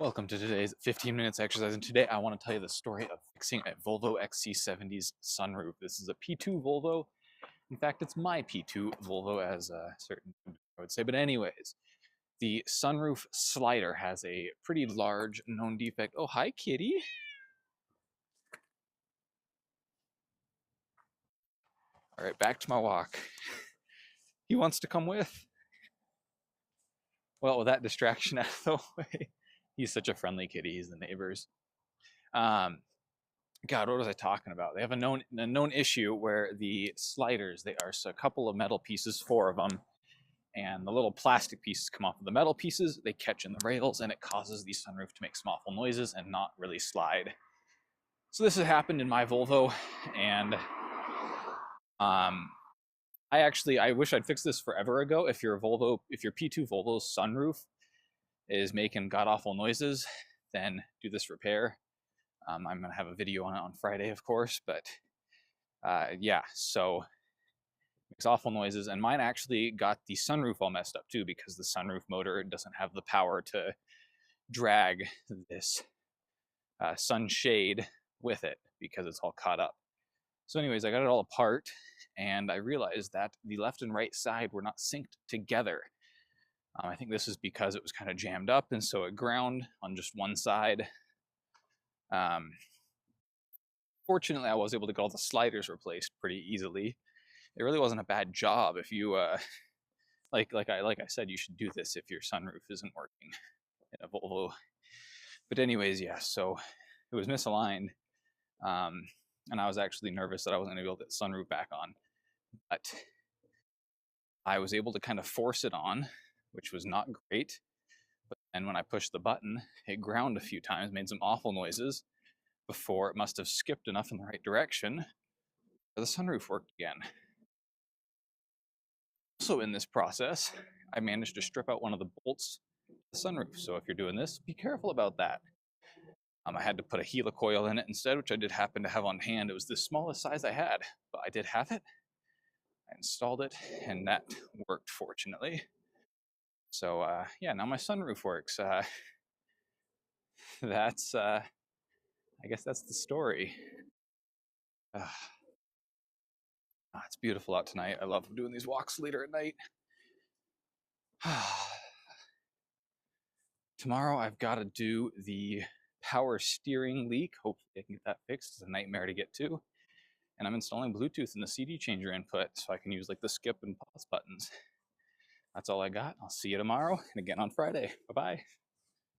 Welcome to today's 15 minutes exercise, and today I want to tell you the story of fixing a Volvo XC70's sunroof. This is a P2 Volvo. In fact, it's my P2 Volvo, as a certain I would say. But anyways, the sunroof slider has a pretty large known defect. Oh, hi, kitty. All right, back to my walk. He wants to come with. Well, with that distraction out of the way, he's such a friendly kitty. He's the neighbors. Um, God, what was I talking about? They have a known issue where the sliders, they are a couple of metal pieces, four of them, and the little plastic pieces come off of the metal pieces, they catch in the rails, and it causes the sunroof to make some awful noises and not really slide. So this has happened in my Volvo, and I wish I'd fixed this forever ago. If your P2 Volvo's sunroof is making god awful noises, then do this repair. I'm going to have a video on it on Friday, of course, but yeah, so makes awful noises. And mine actually got the sunroof all messed up too, because the sunroof motor doesn't have the power to drag this sunshade with it because it's all caught up. So anyways, I got it all apart, and I realized that the left and right side were not synced together. I think this is because it was kind of jammed up, and so it ground on just one side. Fortunately, I was able to get all the sliders replaced pretty easily. It really wasn't a bad job. If you like I said, you should do this if your sunroof isn't working in a Volvo. But anyways, yeah, so it was misaligned, and I was actually nervous that I wasn't going to be able to get the sunroof back on. But I was able to kind of force it on, which was not great. But then when I pushed the button, it ground a few times, made some awful noises before it must have skipped enough in the right direction for the sunroof worked again. Also in this process, I managed to strip out one of the bolts to the sunroof. So if you're doing this, be careful about that. I had to put a helicoil in it instead, which I did happen to have on hand. It was the smallest size I had, but I did have it. I installed it, and that worked, fortunately. So yeah, now my sunroof works. That's I guess that's the story. It's beautiful out tonight. I love doing these walks later at night. Tomorrow I've got to do the power steering leak. Hopefully I can get that fixed. It's a nightmare to get to. And I'm installing Bluetooth in the CD changer input so I can use like the skip and pause buttons. That's all I got. I'll see you tomorrow and again on Friday. Bye-bye.